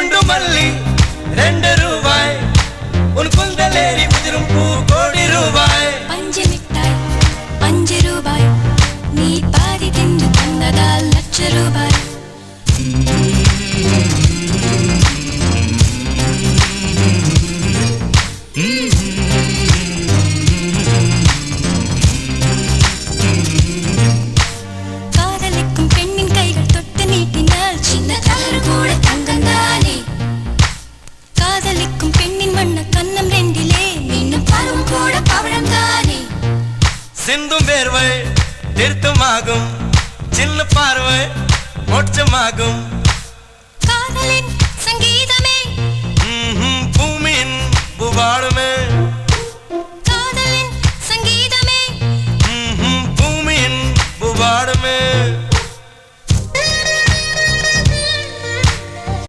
குண்டு மல்லி 2 ரூபாய் உன் குந்தலேறி உதிரும் பூ கோடி ரூபாய் பஞ்சு மிட்டாய் 5 ரூபாய் நீ பாதி தின்னு தந்ததால் லட்ச ரூபாய் காதலிக்கும் பெண்ணின் கைகள் தொட்டு நீட்டினால் சின்ன தளர் கூட தங்கந்தானே காதலிக்கும் பெண்ணின் வண்ண கண்ணம் ரெண்டிலே மீண்டும் பருவம் கூட பவழந்தானே சிந்தும் வேர்வை திருத்தமாகும் சின்ன பார்வை மோட்சமாகும்